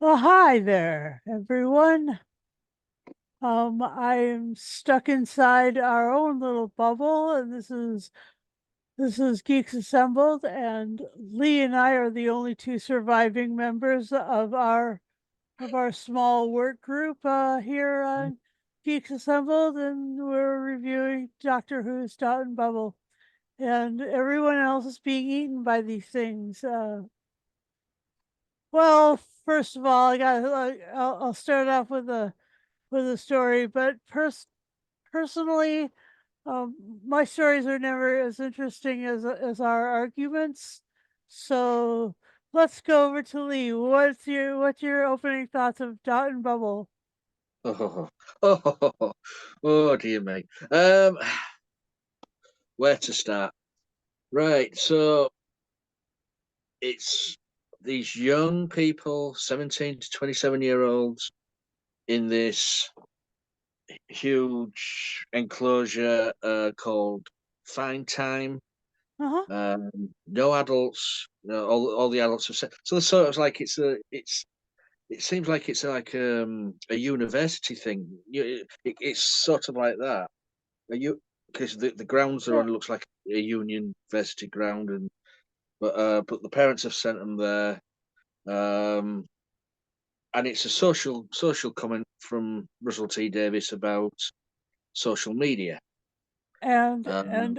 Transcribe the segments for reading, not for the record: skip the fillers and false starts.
Well, hi there, everyone. I'm stuck inside our own little bubble, and this is Geeks Assembled, and Lee and I are the only two surviving members of our small work group here on Geeks Assembled, and we're reviewing Doctor Who's Dot and Bubble, and everyone else is being eaten by these things. Well, first of all, I'll start off with a story, but personally, my stories are never as interesting as our arguments. So let's go over to Lee. What's your opening thoughts of Dot and Bubble? Oh, oh dear me. Where to start? Right, so it's these young people, 17 to 27-year-olds, in this huge enclosure called Fine Time. Uh huh. No adults. No, all the adults have said. So it's sort of like it seems like it's like a university thing. It's sort of like that. You because the grounds they're Yeah. on looks like a union university ground, but the parents have sent them there, um, and it's a social comment from Russell T Davis about social media. And Um,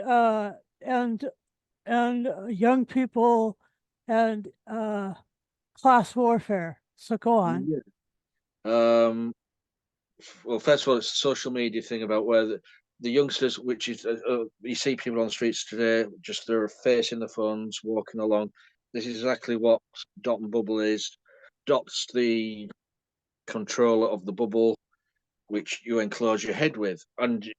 and and young people and class warfare. So go on. yeah. um, well, first of all, it's a social media thing about where the youngsters, which is you see people on the streets today, just they're facing the phones, walking along. This is exactly what Dot and Bubble is. Dot's the controller of the bubble which you enclose your head with, and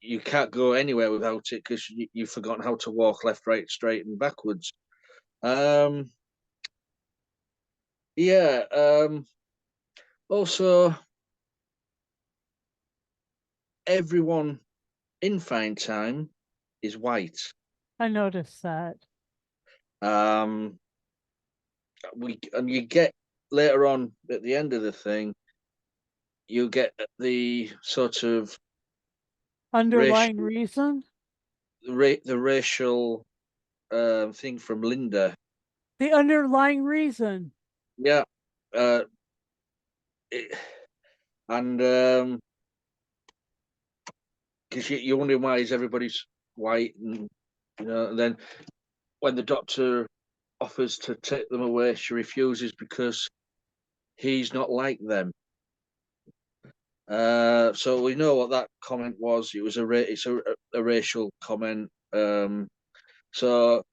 you can't go anywhere without it because you've forgotten how to walk left, right, straight, and backwards. Um, yeah. Also, everyone in Fine Time is white. I noticed that. Um, you get later on at the end of the thing, you get the sort of Underlying racial reason. the racial thing from Linda. The underlying reason. Yeah. Uh, it, and because you're wondering why is everybody's white, and and then when the doctor offers to take them away, she refuses because he's not like them. So we know what that comment was. It was it's a racial comment. So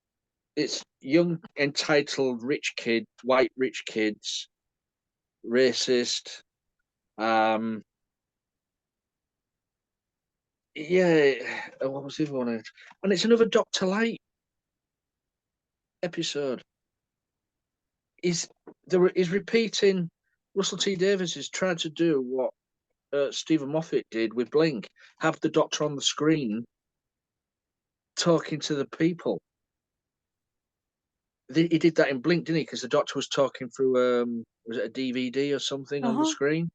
it's young, entitled, rich kid, white rich kids, racist. Um, yeah, what was the other one? And it's another Doctor Light episode. Is there is repeating. Russell T Davies is trying to do what Stephen Moffat did with Blink, have the Doctor on the screen talking to the people. He did that in Blink, didn't he? Because the Doctor was talking through was it a DVD or something Uh on the huh. screen?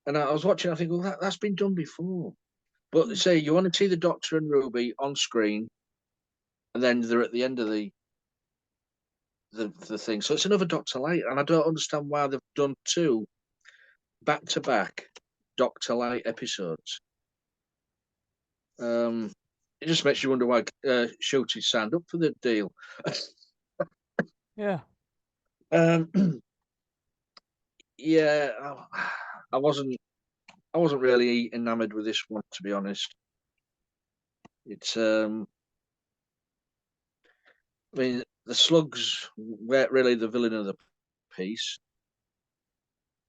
And I was watching. I think, well, that's been done before. But say you want to see the Doctor and Ruby on screen, and then they're at the end of the thing. So it's another Doctor Light, and I don't understand why they've done two back to back Doctor Light episodes. Um, it just makes you wonder why Shooty signed up for the deal. Yeah. um, yeah, I wasn't. I wasn't really enamored with this one, to be honest. It's. I mean, the slugs weren't really the villain of the piece.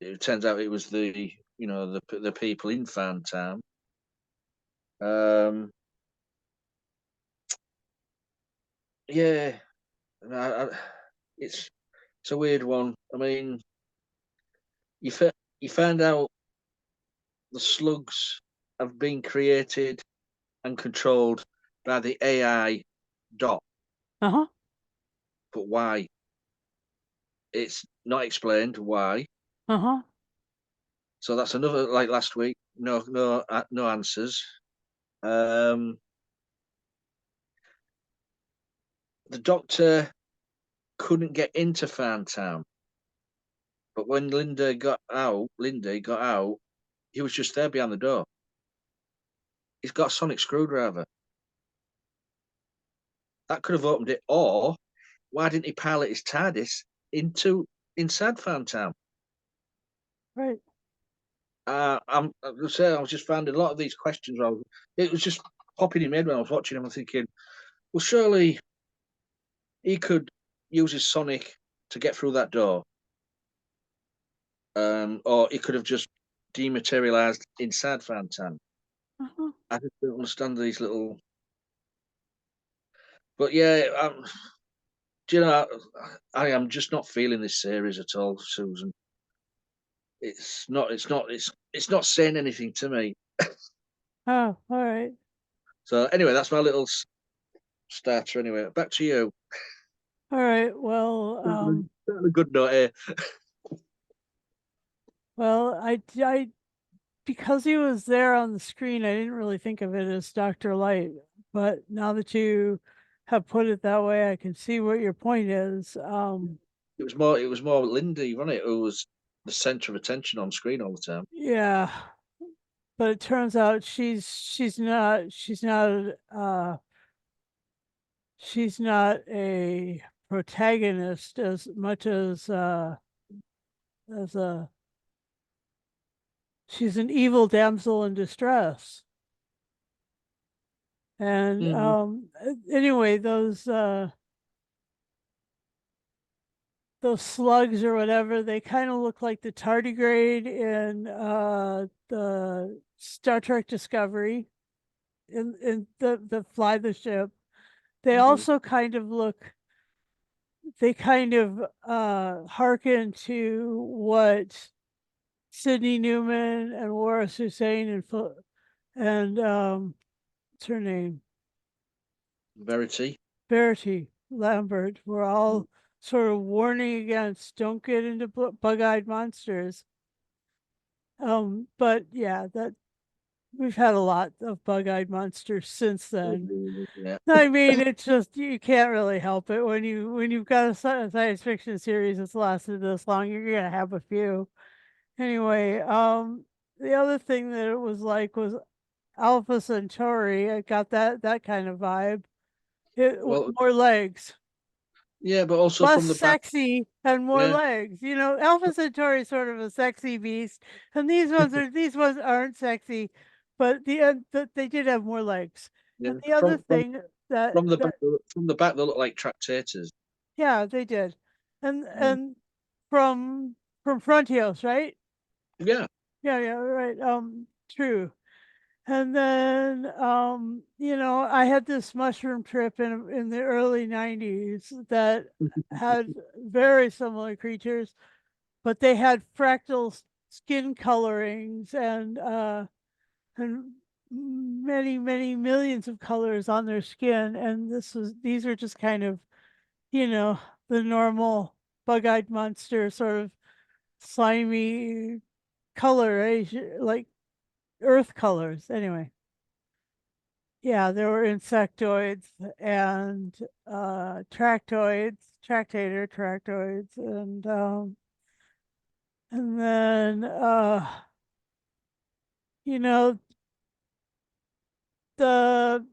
It turns out it was the people in Fantown. Um, yeah, it's it's a weird one. I mean, you you found out the slugs have been created and controlled by the AI Dot, Uh huh. but why? It's not explained why. Uh-huh. So that's another like last week. No answers. Um, the doctor couldn't get into Farntown, but when Lindy got out, he was just there behind the door. He's got a sonic screwdriver. That could have opened it, or why didn't he pilot his TARDIS inside Farntown? Right. I'm saying I was just finding a lot of these questions. It was just popping in my head when I was watching him. I'm thinking, well, surely he could use his sonic to get through that door, or he could have just dematerialized inside Fantan. Uh-huh. I just don't understand these little. But yeah, do you know? I am just not feeling this series at all, Susan. It's not. It's not. It's not saying anything to me. Oh, all right. So anyway, that's my little starter. Anyway, back to you. All right. Well, Not a good note here. I because he was there on the screen, I didn't really think of it as Dr. Light. But now that you have put it that way, I can see what your point is. It was more Lindy, wasn't it? Who was the center of attention on screen all the time. Yeah, but it turns out she's not a protagonist as much as a she's an evil damsel in distress. And Mm. anyway, those slugs or whatever, they kind of look like the tardigrade in the Star Trek Discovery in the Fly the Ship. They Mhm. also they kind of hearken to what Sidney Newman and Waris Hussein and what's her name? Verity. Verity Lambert were all sort of warning against don't get into bug-eyed monsters. But yeah, that we've had a lot of bug-eyed monsters since then. Yeah. I mean, it's just you can't really help it when you've got a science fiction series that's lasted this long. You're gonna have a few anyway. The other thing that it was like was Alpha Centauri. I got that kind of vibe. With Well, more legs, yeah, but also less from the back. sexy and more Yeah, legs. You know, Alpha Centauri is sort of a sexy beast, and these ones aren't sexy, but they did have more legs. yeah. And the other thing that From the back, they look like tractators. yeah, they did, Mm. and from Frontios, right? Yeah. Yeah, right. True. And then, I had this mushroom trip in the early 90s that had very similar creatures, but they had fractal skin colorings and many, many millions of colors on their skin. And these are just kind of, you know, the normal bug-eyed monster sort of slimy coloration, like earth colors. Anyway. Yeah, there were insectoids and tractoids, and then you know the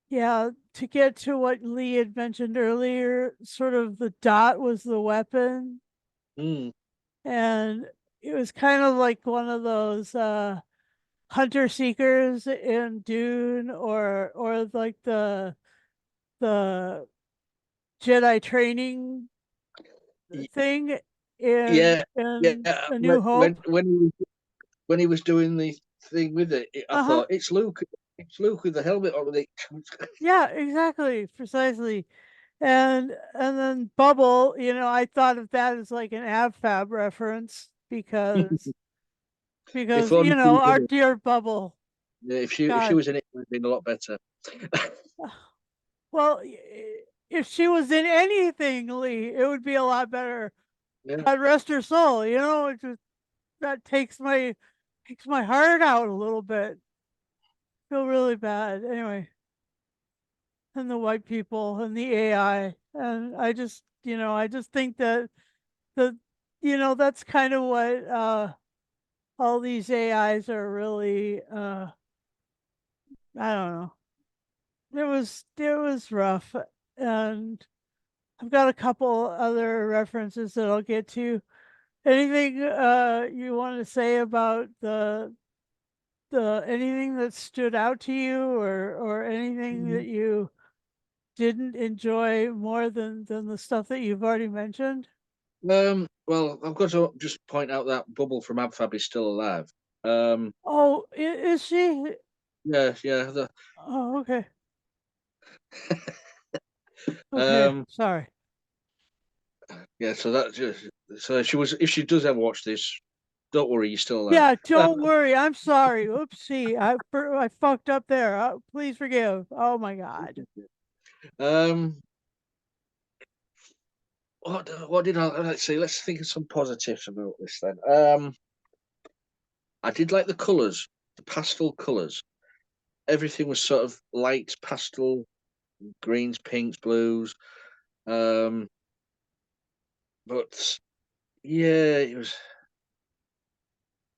yeah, to get to what Lee had mentioned earlier, sort of the dot was the weapon, Mm. and it was kind of like one of those hunter seekers in Dune or like the Jedi training Y- thing Yeah, yeah. in A New Hope. When he was doing the thing with it, I Uh-huh. thought it's Luke. It's Luke with the helmet on. With it. Yeah, exactly, precisely. And then Bubble, I thought of that as like an AbFab reference If because only she was our in it. dear Bubble. Yeah, if she God. was in it, it would have been a lot better. Well, if she was in anything, Lee, it would be a lot better. Yeah. God rest her soul. You know, it just that takes my heart out a little bit. Feel really bad. Anyway, and the white people and the AI, and I just think that the that's kind of what all these AIs are really. I don't know. It was rough, and I've got a couple other references that I'll get to. Anything you want to say about the anything that stood out to you, or anything that you didn't enjoy more than the stuff that you've already mentioned? Well, I've got to just point out that Bubble from AbFab is still alive. Um, Oh, is she? yeah, yeah. Oh, okay. Okay, Um, sorry. yeah. So that just so she was. If she does ever watch this, don't worry, you're still alive. Yeah, don't worry. I'm sorry. Oopsie. I fucked up there. Please forgive. Oh my God. Um, what did I let's see? Let's think of some positives about this then. I did like the colours, the pastel colours. Everything was sort of light pastel, greens, pinks, blues. Um, but yeah, it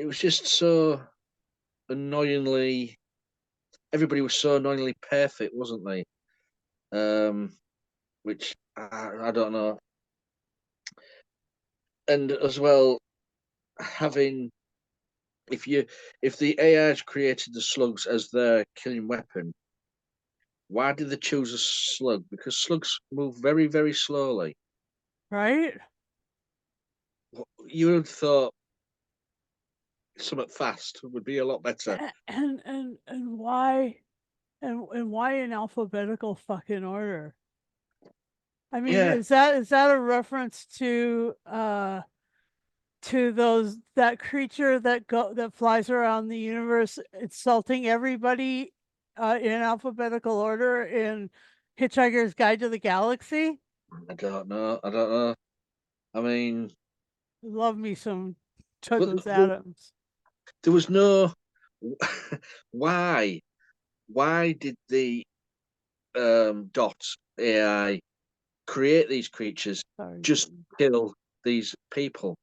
was just so annoyingly. Everybody was so annoyingly perfect, wasn't they? Which I don't know. And as well, having if the AIs created the slugs as their killing weapon, why did they choose a slug? Because slugs move very, very slowly. Right? You would have thought something fast would be a lot better. And why and why in alphabetical fucking order? I mean, Yeah, is that a reference to those that creature that flies around the universe insulting everybody in alphabetical order in Hitchhiker's Guide to the Galaxy? I don't know. I don't know. I mean, Love me some but Douglas Adams. there was no why. Why did the Dot AI create these creatures Sorry, just Jim. kill these people?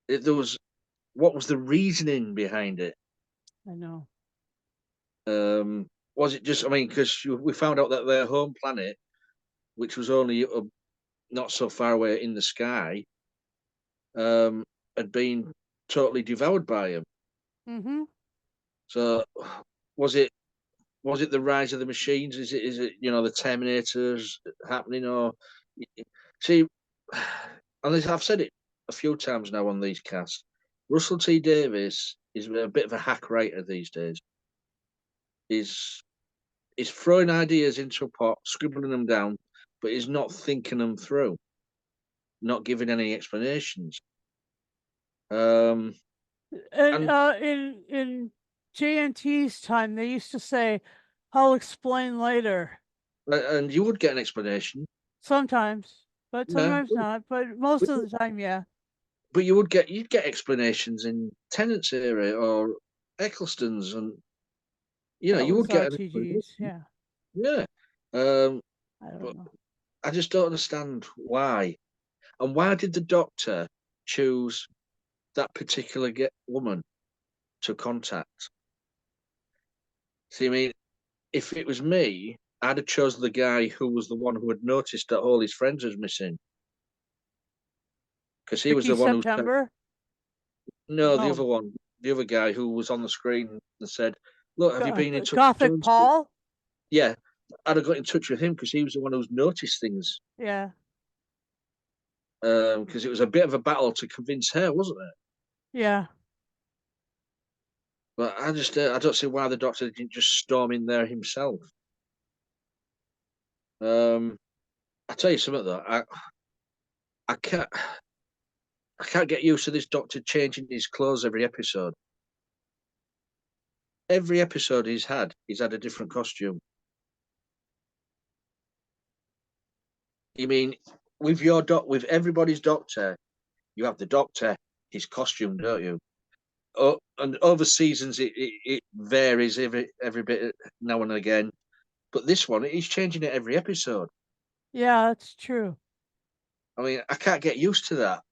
There was what was the reasoning behind it? I know. Was it just? I mean, because we found out that their home planet, which was only not so far away in the sky, um, had been totally devoured by him. Mm-hmm. So was it? Was it the rise of the machines? Is it the Terminators happening or see? And I've said it a few times now on these casts. Russell T Davies is a bit of a hack writer these days. He's he's throwing ideas into a pot, scribbling them down, but he's not thinking them through, not giving any explanations. Um, And and in JNT's time, they used to say, "I'll explain later." and you would get an explanation, Sometimes, but yeah. sometimes not. But most But, of the time, yeah. but you'd get explanations in Tennant's era or Eccleston's, and That you was would get an RTG's. explanation, Yeah, yeah. Um, I don't but know. I just don't understand why, and why did the Doctor choose that particular woman to contact? See, I mean, if it was me, I'd have chose the guy who was the one who had noticed that all his friends was missing, because he was Ricky the one who said, September. no, the Oh, other one, the other guy who was on the screen and said, look, have you been in touch with so Gothic and so? Paul. Yeah, I'd have got in touch with him because he was the one who's noticed things. Yeah, Because it was a bit of a battle to convince her, wasn't it? yeah. But I don't see why the Doctor didn't just storm in there himself. Um, I tell you something though, I can't I can't get used to this Doctor changing his clothes every episode. Every episode he's had a different costume. You mean with your with everybody's doctor, you have the doctor, his costume, don't you? Oh, and over seasons it varies every bit now and again. But this one, he's changing it every episode. Yeah, that's true. I mean, I can't get used to that.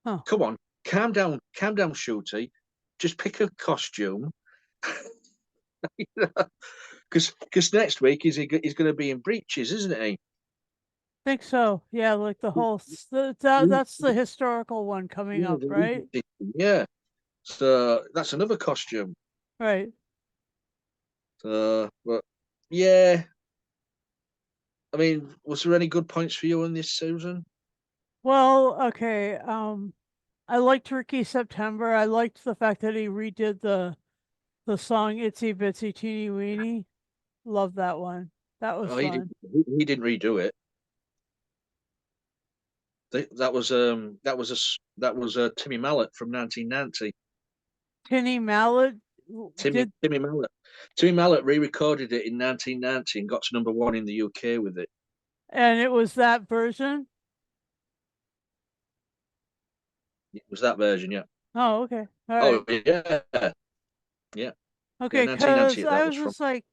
Huh. Come on, calm down, Shooty. Just pick a costume. Because next week he's going to be in breeches, isn't he? Think so. Yeah, like the whole that's the historical one coming Yeah, up, right? yeah. So that's another costume. Right. So, but yeah, I mean, was there any good points for you on this, Susan? Well, okay. I liked Ricky September. I liked the fact that he redid the song Itsy Bitsy Teeny Weeny. Love that one. That was Oh, fun. he didn't redo it. That was Timmy Mallet from 1990. Tinny Mallet did, Timmy Mallet. Timmy Mallet re-recorded it in 1990 and got to number one in the UK with it. and it was that version. It was that version, yeah. Oh, okay. All Oh right. yeah, yeah, yeah. Okay, because 1990. I That was was from. just like,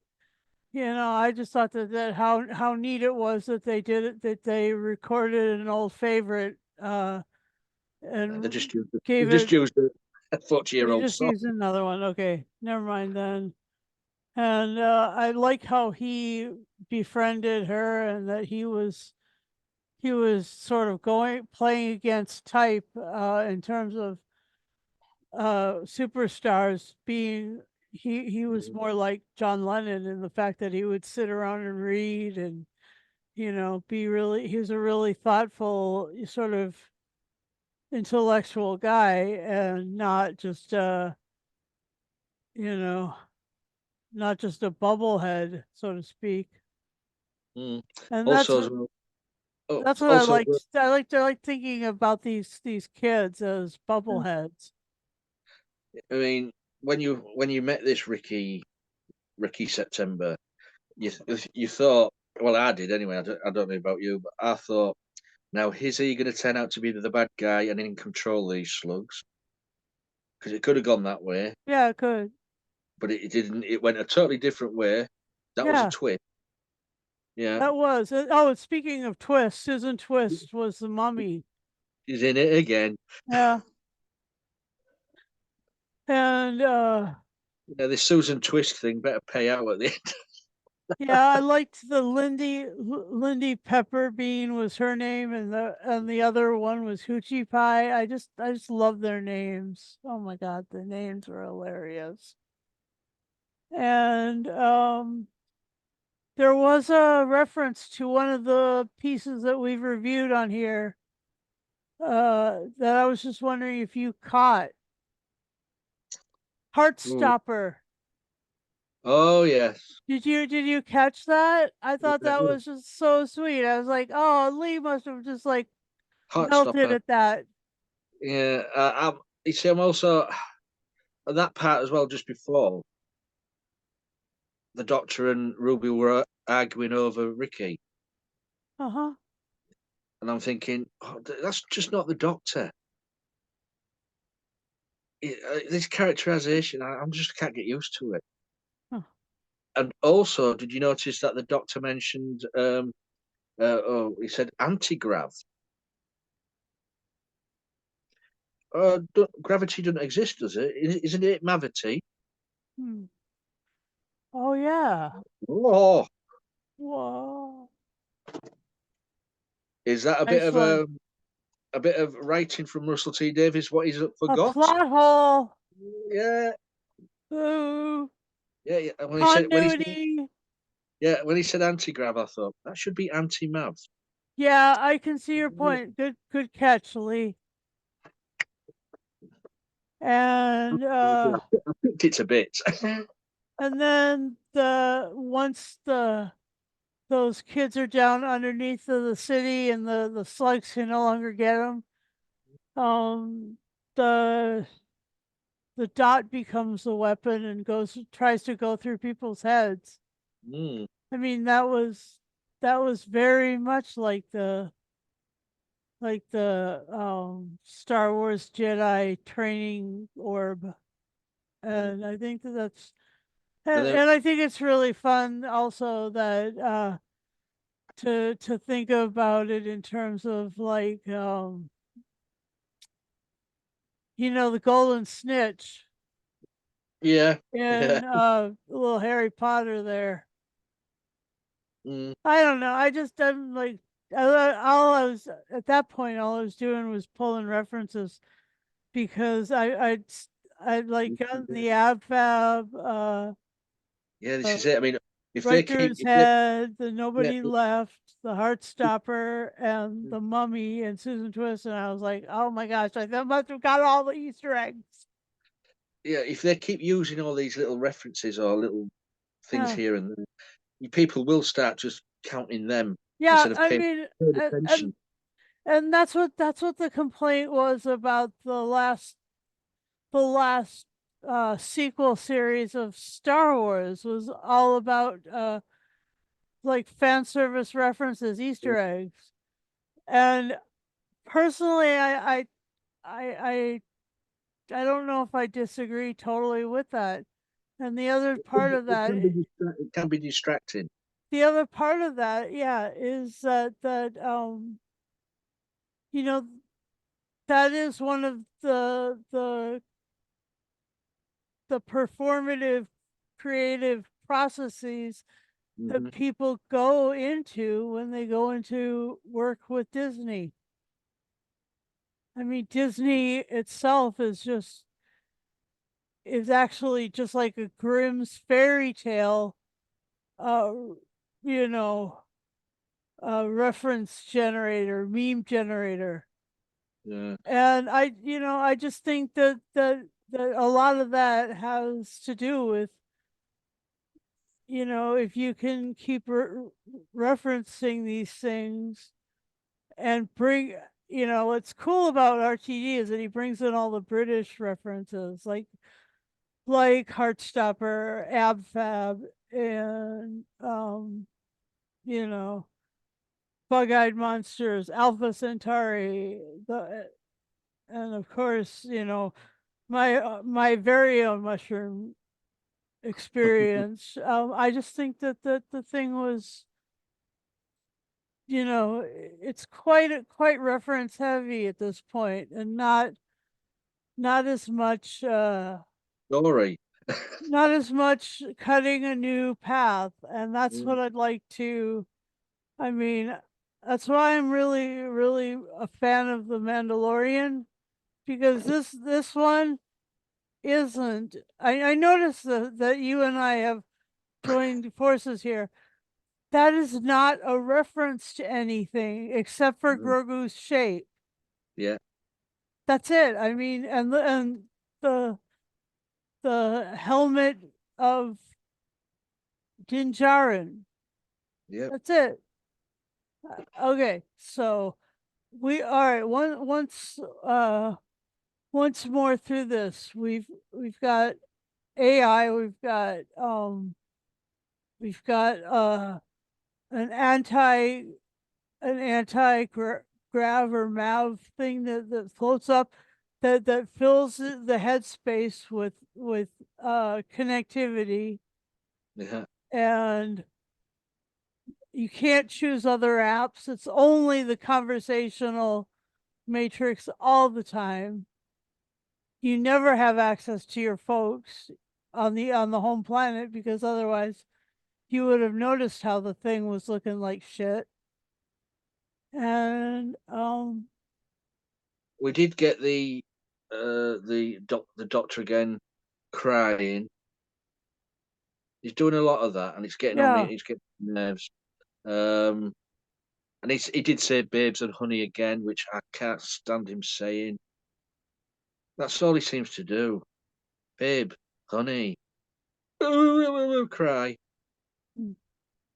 I just thought that how neat it was that they did it, that they recorded an old favorite, They and just used they gave just it. used a They 40-year-old just song. used another one. Okay, never mind then. And I like how he befriended her, and that he was sort of going playing against type, in terms of superstars being. He was Mhm. more like John Lennon in the fact that he would sit around and read, and be really. He was a really thoughtful, sort of intellectual guy, and you know not just a bubblehead, so to speak. Mm. And Also, as well, oh, that's what I also, as liked. well, I like thinking about these kids as yeah. bubbleheads. I mean, when you met this Ricky September, you you thought, well, I did anyway. I don't know about you, but I thought, now is he going to turn out to be the bad guy and in control these slugs? Because it could have gone that way, Yeah, it could. but it didn't. It went a totally different way. That was a Yeah, twist. Yeah, that was. Oh, and speaking of twists, Susan Twist was the mummy. he's in it again. Yeah, and Yeah, this Susan Twist thing better pay out at the end. yeah, I liked the Lindy Pepper Bean was her name, and the other one was Hoochie Pie. I just love their names. Oh my God, the names were hilarious. And there was a reference to one of the pieces that we've reviewed on here, that I was just wondering if you caught. Ooh. Heartstopper. Oh yes, Did you catch that? I thought yeah, that was just so sweet. I was like, oh, Lee must have just like melted Heartstopper. at that. Yeah, you see, I'm also at that part as well. Just before the Doctor and Ruby were arguing over Ricky, Uh-huh. and I'm thinking, oh, that's just not the Doctor. This characterization, I'm just can't get used to it. Huh. And also, did you notice that the Doctor mentioned? He said anti-grav. Gravity doesn't exist, does it? Isn't it mavity? Hmm. Oh yeah. Oh, Whoa. is that Nice one. a bit of writing from Russell T Davies? What he's A forgot? plot hole. Yeah, Ooh. yeah, yeah. And Continuity. when he said anti-grav, I thought that should be anti-mav. Yeah, I can see your point. Good catch, Lee. And I picked it a bit. and then once those kids are down underneath of the city, and the slugs can no longer get them, um the the dot becomes the weapon and tries to go through people's heads. Mm, I mean, that that was very much like the Star Wars Jedi training orb. And I think that that's And then, and I think it's really fun also that to think about it in terms of like the golden snitch yeah, yeah. in little Harry Potter there. Mm, I don't know. I just didn't like all I was at that point all I was doing was pulling references because I'd like gotten the ab fab yeah, this uh, is it. I mean, if they right through keep, his if they, head, the yeah, nobody left, the Heartstopper, and the Mummy and Susan Twist, and I was like, oh my gosh, I must have got all the Easter eggs. yeah, if they keep using all these little references or little things Yeah, here and there, people will start just counting them yeah. instead of I paying mean, attention. and that's what the complaint was about the last sequel series of Star Wars was all about like fan service references, Easter eggs, and personally, I I don't know if I disagree totally with that. And the other part of It that, can be it can be distracting. yeah, is you know, that is one of the performative creative processes that Hmm. people go into when they go into work with Disney. I mean, Disney itself is actually just like a Grimm's fairy tale, uh, you know, reference generator, meme generator. Yeah. And I just think that a lot of that has to do with, if you can keep referencing these things and what's cool about RTD is that he brings in all the British references, like Heartstopper, Abfab, and you know, Bug-Eyed Monsters, Alpha Centauri, and of course, my very own mushroom experience. I just think that the thing was, it's quite reference heavy at this point, and not as much Story. not as much cutting a new path, and that's Mm, what I'd like to. I mean, that's why I'm really, really a fan of The Mandalorian because this one isn't. I noticed that you and I have joined forces here. That is not a reference to anything except for mm, Grogu's shape. yeah, That's it. I mean, the the helmet of Din Djarin. yeah. That's it. Okay, so we all right. Once more through this, we've got AI. We've got an anti grav or mav thing that floats up that fills the headspace with connectivity, Yeah. and you can't choose other apps. It's only the conversational matrix all the time. You never have access to your folks on the home planet because otherwise you would have noticed how the thing was looking like shit. And We did get the doctor again crying. He's doing a lot of that, and it's getting on me. yeah. It's getting on my nerves. Um, and he did say "babes and honey" again, which I can't stand him saying. That's all he seems to do. Babe, honey, cry.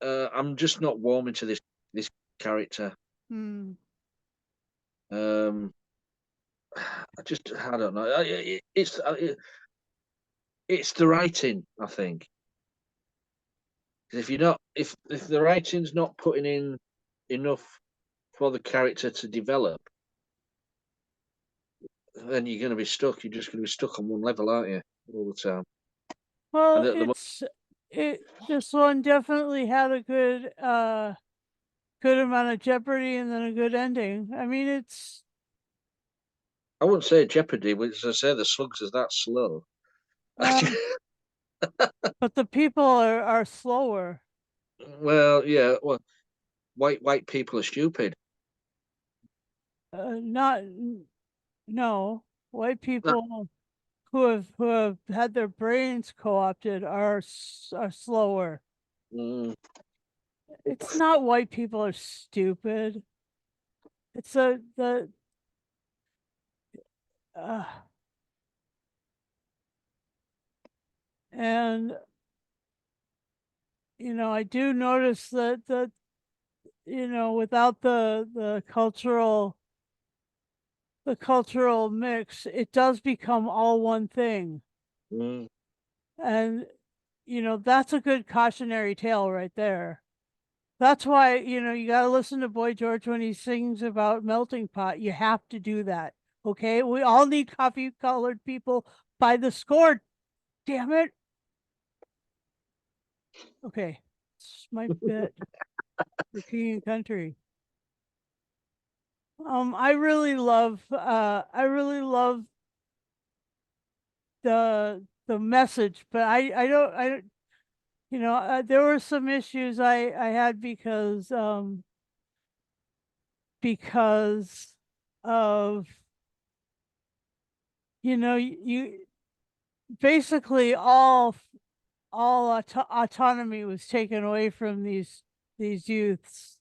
I'm just not warming to this character. Mm, Um, I don't know. It's the writing, I think. 'Cause if you're not if the writing's not putting in enough for the character to develop, then you're going to be stuck. You're just going to be stuck on one level, aren't you, all the time? Well, And at the moment, this one definitely had a good amount of jeopardy and then a good ending. I mean, it's I wouldn't say Jeopardy, but as I say, the slugs is that slow. uh, but the people are slower. Well, yeah. Well, white people are stupid. Not no white That, people who have had their brains co-opted are slower. mm, It's not white people are stupid. It's a the uh, and I do notice that without the cultural mix, it does become all one thing. mm, And that's a good cautionary tale right there. That's why, you got to listen to Boy George when he sings about melting pot. You have to do that. Okay? We all need coffee colored people by the score. Damn it. Okay. It's my bit for King and Country. I really love the message, but I don't there were some issues I had because of you basically all autonomy was taken away from these youths.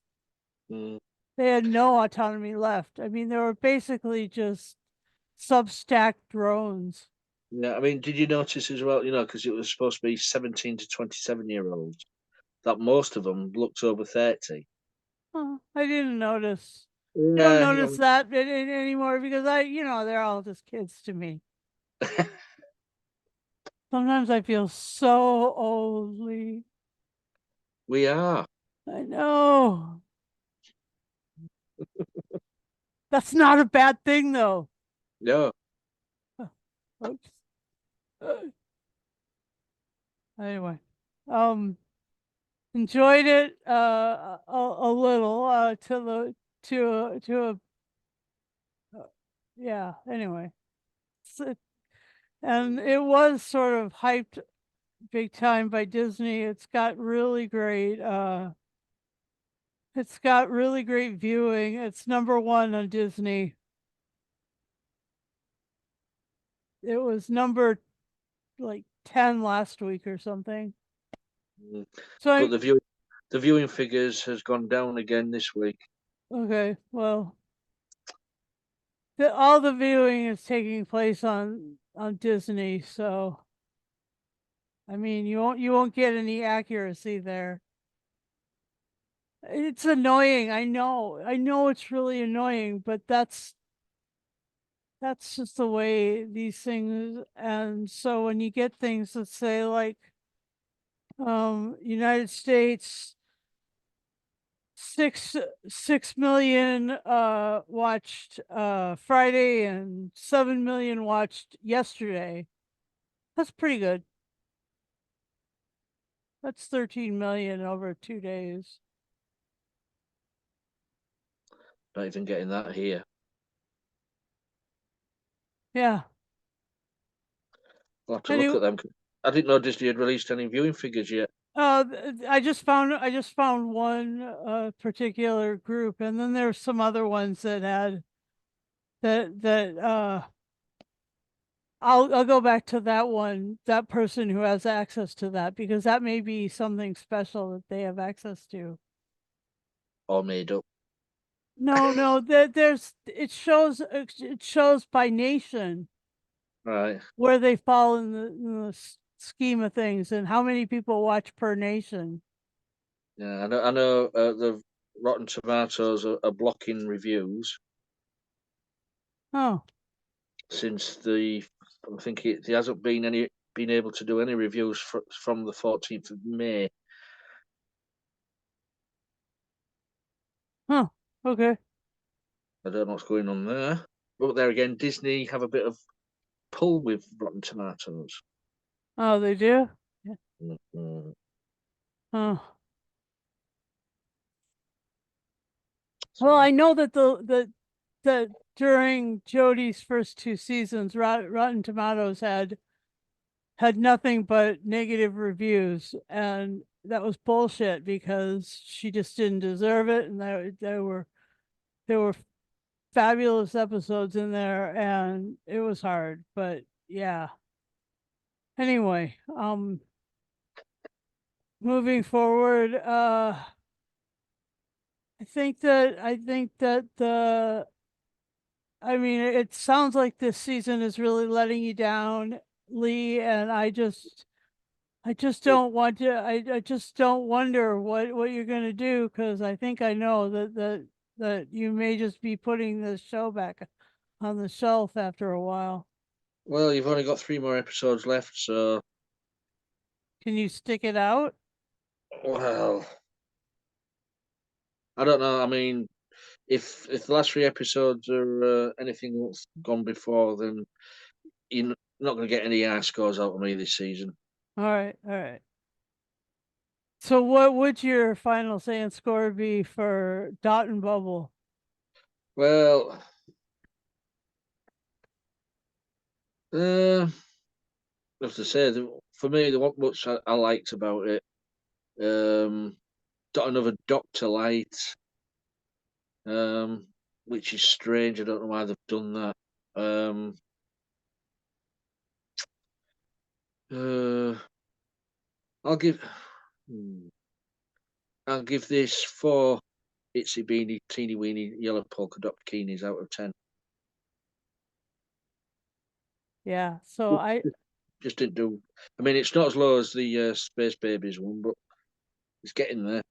mm. They had no autonomy left. I mean, they were basically just substack drones. Yeah, I mean, did you notice as well? Because it was supposed to be 17 to 27-year-olds, that most of them looked over 30. Huh, I didn't notice. I don't Yeah, notice that anymore because they're all just kids to me. Sometimes I feel so oldly. we are. I know. That's not a bad thing though. No, Oops. Anyway, um, enjoyed it a little to a yeah. Anyway, So- and it was sort of hyped big time by Disney. It's got really great viewing. It's number one on Disney. It was number like 10 last week or something. mm. So But the viewing figures has gone down again this week. okay, well, all the viewing is taking place on Disney, so I mean, you won't get any accuracy there. It's annoying. I know it's really annoying, but that's just the way these things. And so when you get things that say like United States 6 million watched Friday and 7 million watched yesterday. That's pretty good. That's 13 million over 2 days. Not even getting that here. Yeah. I'll have to look Anyway, at them. I didn't know Disney had released any viewing figures yet. I just found one particular group, and then there's some other ones that had that I'll go back to that person who has access to that because that may be something special that they have access to. Or made up. No, no, it shows by nation Right. where they fall in the scheme of things and how many people watch per nation. Yeah, I know the Rotten Tomatoes are blocking reviews Oh, since I think there hasn't been able to do any reviews from the 14th of May. Okay. I don't know what's going on there. But there again, Disney have a bit of pull with Rotten Tomatoes. Oh, they do? Yeah. Mhm. Oh. Well, So I know that that during Jodie's first two seasons, Rotten Tomatoes had nothing but negative reviews, and that was bullshit because she just didn't deserve it, and there were fabulous episodes in there, and it was hard, but yeah. Anyway, moving forward, I think that I mean, it sounds like this season is really letting you down, Lee, and I just it, don't want to. I just don't wonder what you're gonna do, because I think I know that you may just be putting this show back on the shelf after a while. well, you've only got 3 more episodes left, so Can you stick it out? well, I don't know. I mean, if the last 3 episodes are anything that's gone before, then you're not going to get any high scores out of me this season. All right, all right. So what would your final say and score be for Dot and Bubble? Well, uh, as to say, for me, the one much I liked about it, um, got another Doctor Light, um, which is strange. I don't know why they've done that. Um, uh, I'll give, hmm, I'll give this 4 itsy teeny weeny yellow polka dot bikinis out of 10. Yeah. So I Just didn't do. I mean, it's not as low as the Space Babies one, but it's getting there.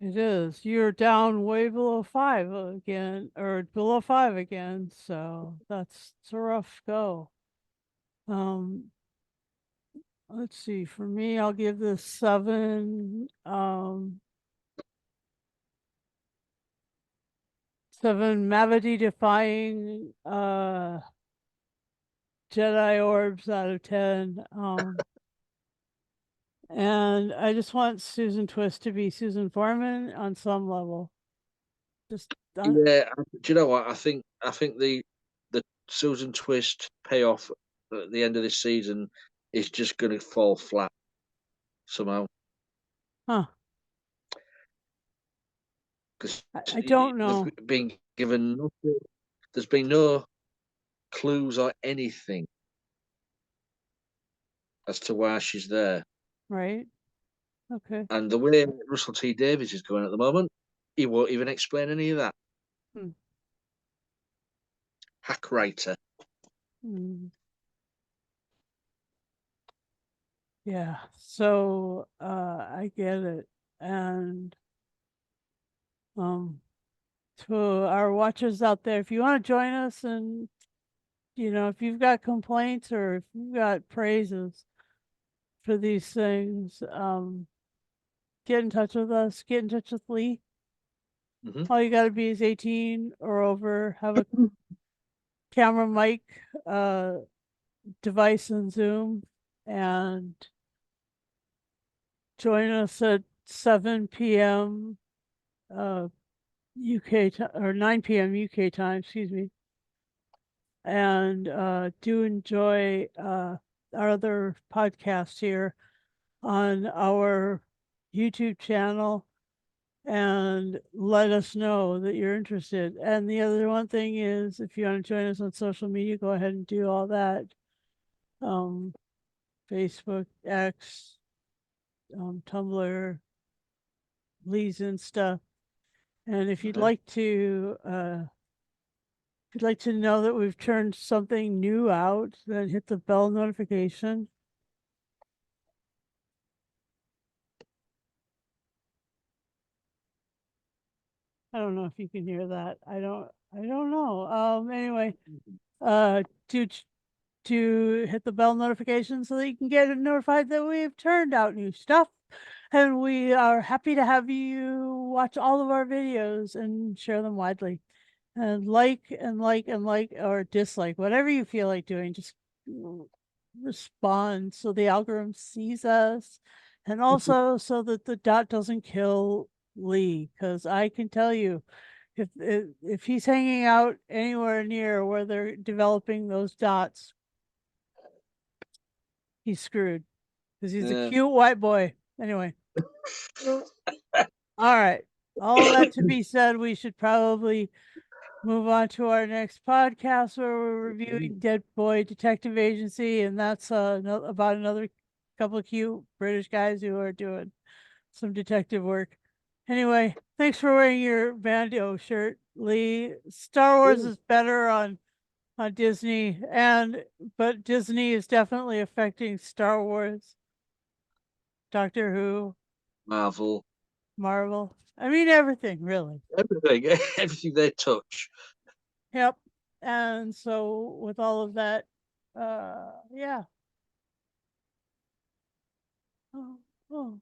It is. You're down way below five again, or below five again. So it's a rough go. Um, let's see. For me, I'll give this seven. Seven Mavity defying Jedi orbs out of 10. And I just want Susan Twist to be Susan Foreman on some level. Just Yeah, do you know what? I think the Susan Twist payoff at the end of this season is just going to fall flat somehow huh. because I don't they've know. been given nothing. There's been no clues or anything as to why she's there, Right? Okay. and the way Russell T Davies is going at the moment, he won't even explain any of that. Hmm. Hack writer. Hmm. Yeah. So I get it. And um to our watchers out there, if you want to join us, and if you've got complaints or if you've got praises for these things, get in touch with us, get in touch with Lee. Hmm. All you gotta be is 18 or over, have a camera mic device in Zoom, and join us at 7 p.m. UK or 9 p.m. UK time, excuse me. And do enjoy our other podcast here on our YouTube channel, and let us know that you're interested. And the other one thing is, if you want to join us on social media, go ahead and do all that. Um, Facebook, X, Tumblr, Lee's and stuff. And Okay. if you'd like to know that we've turned something new out, then hit the bell notification. I don't know if you can hear that. I don't know. Anyway, uh to to hit the bell notification so that you can get notified that we've turned out new stuff. And we are happy to have you watch all of our videos and share them widely. And like or dislike, whatever you feel like doing, just respond so the algorithm sees us. And also so that the dot doesn't kill Lee, because I can tell you, if he's hanging out anywhere near where they're developing those dots, he's screwed because he's a Yeah. cute white boy. Anyway, all right. All that to be said, we should probably move on to our next podcast where we're reviewing Dead Boy Detective Agency, and that's about another couple of cute British guys who are doing some detective work. Anyway, thanks for wearing your Bando shirt, Lee. Star Wars is better on Disney, but Disney is definitely affecting Star Wars, Doctor Who, Marvel, Marvel. I mean everything, really. everything, everything they touch. Yep. And so with all of that, yeah. Oh, oh.